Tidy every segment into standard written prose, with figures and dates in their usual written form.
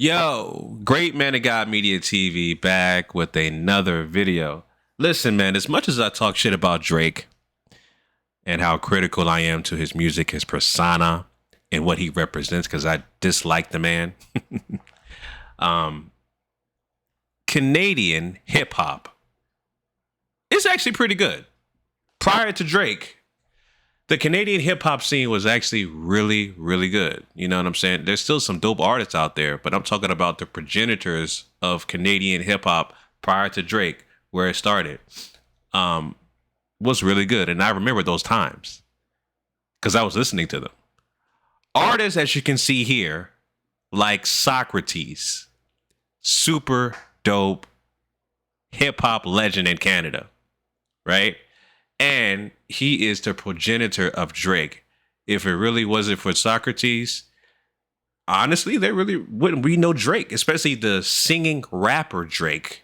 Yo, great man of God Media TV back with another video. Listen, man, as much as I talk shit about Drake and how critical I am to his music, his persona, and what he represents, because I dislike the man, Canadian hip hop is actually pretty good. Prior to Drake, the Canadian hip hop scene was actually really, really good. You know what I'm saying? There's still some dope artists out there, but I'm talking about the progenitors of Canadian hip hop prior to Drake, where it started, was really good. And I remember those times because I was listening to them. Artists, as you can see here, like Saukrates, super dope hip hop legend in Canada, right? And he is the progenitor of Drake. If it really wasn't for Saukrates, honestly, there really wouldn't be no Drake, especially the singing rapper Drake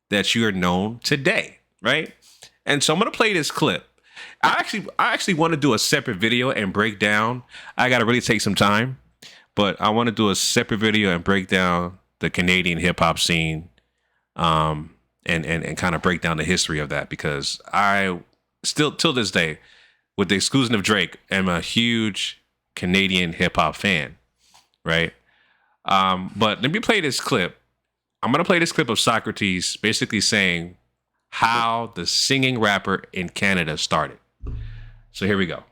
that you're known today, right? And so I'm gonna play this clip. I actually want to do a separate video and break down. I gotta really take some time, but I want to do a separate video and break down the Canadian hip hop scene, and kind of break down the history of that, because I still, till this day, with the exclusion of Drake, am a huge Canadian hip hop fan, right? But let me play this clip. I'm gonna play this clip of Saukrates basically saying how the singing rapper in Canada started. So here we go.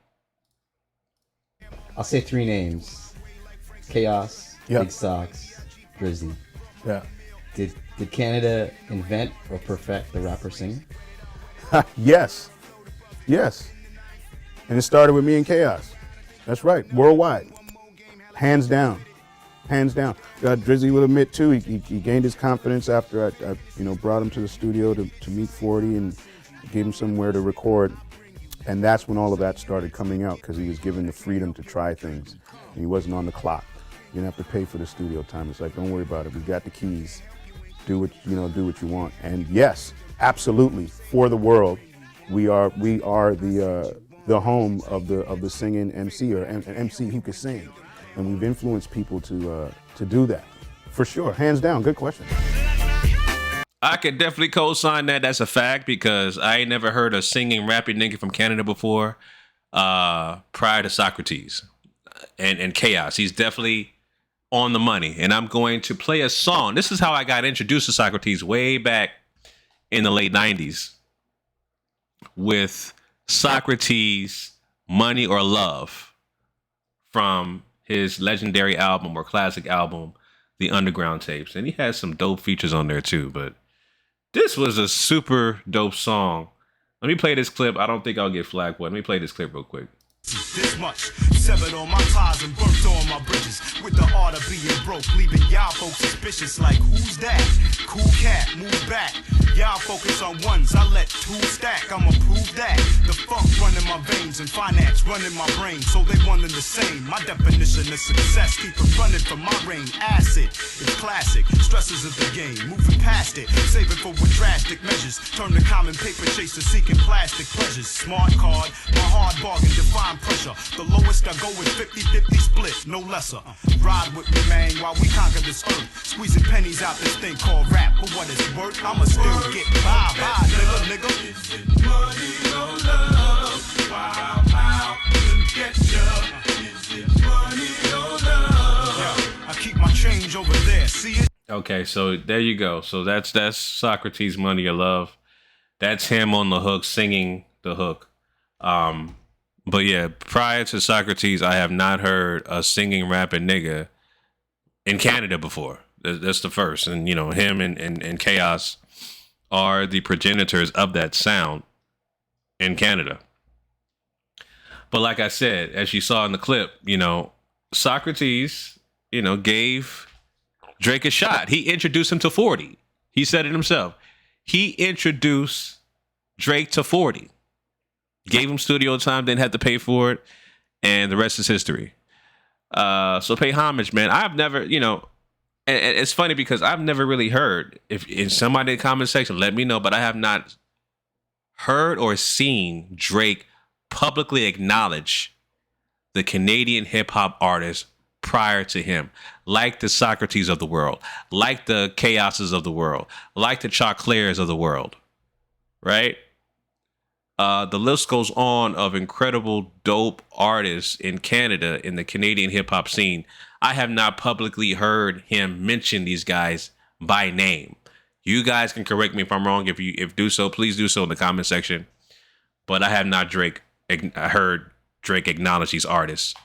I'll say three names: Chaos, Yep. Big Sox, Drizzy. Yeah. Did Canada invent or perfect the rapper singer? Yes. Yes. And it started with me and Chaos. That's right. Worldwide. Hands down. Hands down. Drizzy will admit too, he gained his confidence after I brought him to the studio to meet 40 and gave him somewhere to record. And that's when all of that started coming out, because he was given the freedom to try things. And he wasn't on the clock. You didn't have to pay for the studio time. It's like, don't worry about it. We got the keys. Do what you want. And yes, absolutely, for the world, we are the home of the singing MC, or an MC who can sing, and we've influenced people to do that, for sure, hands down. Good question. I could definitely co-sign that. That's a fact, because I ain't never heard a singing, rapping nigga from Canada before, prior to Saukrates and Chaos. He's definitely on the money. And I'm going to play a song. This is how I got introduced to Saukrates way back in the late 90s with Saukrates' Money or Love from his legendary album or classic album, The Underground Tapes. And he has some dope features on there too, but this was a super dope song. Let me play this clip. I don't think I'll get flagged, but let me play this clip real quick. This much severed all my ties and burnt all my bridges with the art of being broke, leaving y'all folks suspicious like, who's that? Cool cat, move back. Y'all focus on ones, I let two stack. I'ma prove that the funk running my veins and finance running my brain, so they one and the same. My definition of success, keep it running from my reign. Acid is classic, stresses of the game, moving past it, saving for with drastic measures. Turn the common paper chaser seeking plastic pleasures. Smart card, my hard bargain, define pressure. The lowest I go is 50-50 split, no lesser. Ride with me, man, while we conquer this earth. Squeezing pennies out this thing called rap. For what it's worth, I'ma still get by, nigga. Is it money or love? Wow, wow, couldn't get ya. Is it money or love? Yeah, I keep my change over there, see it? Okay, so there you go. So that's Saukrates' Money or Love. That's him on the hook singing the hook. But yeah, prior to Saukrates, I have not heard a singing rapping nigga in Canada before. That's the first. And him and Chaos are the progenitors of that sound in Canada. But like I said, as you saw in the clip, Saukrates, gave Drake a shot. He introduced him to 40. He said it himself. He introduced Drake to 40. Gave him studio time, didn't have to pay for it, and the rest is history. So pay homage, man. I've never, and it's funny because I've never really heard, if in somebody in the comment section, let me know, but I have not heard or seen Drake publicly acknowledge the Canadian hip hop artist prior to him, like the Saukrates of the world, like the Chaoses of the world, like the Choclairs of the world, right? The list goes on of incredible, dope artists in Canada, in the Canadian hip hop scene. I have not publicly heard him mention these guys by name. You guys can correct me if I'm wrong. If do so, please do so in the comment section. But I have not heard Drake acknowledge these artists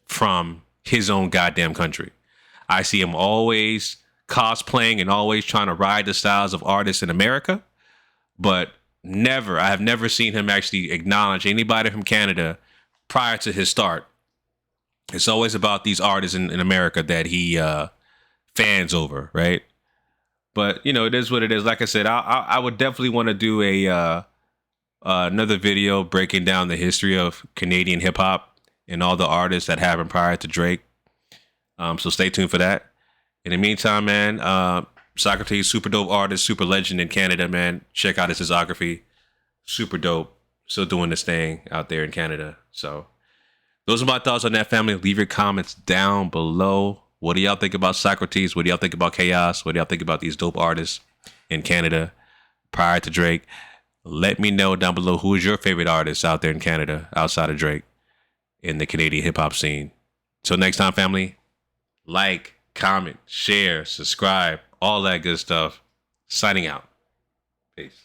from his own goddamn country. I see him always cosplaying and always trying to ride the styles of artists in America, but I have never seen him actually acknowledge anybody from Canada prior to his start. It's always about these artists in America that he fans over, right? But, you know, it is what it is. Like I said, I would definitely want to do another video breaking down the history of Canadian hip hop and all the artists that happened prior to Drake. So stay tuned for that. In the meantime, man, Saukrates, super dope artist, super legend in Canada, man. Check out his discography. Super dope. Still doing this thing out there in Canada. So those are my thoughts on that, family. Leave your comments down below. What do y'all think about Saukrates? What do y'all think about Chaos? What do y'all think about these dope artists in Canada prior to Drake? Let me know down below who is your favorite artist out there in Canada outside of Drake in the Canadian hip hop scene. Till next time, family, like, comment, share, subscribe, all that good stuff. Signing out. Peace.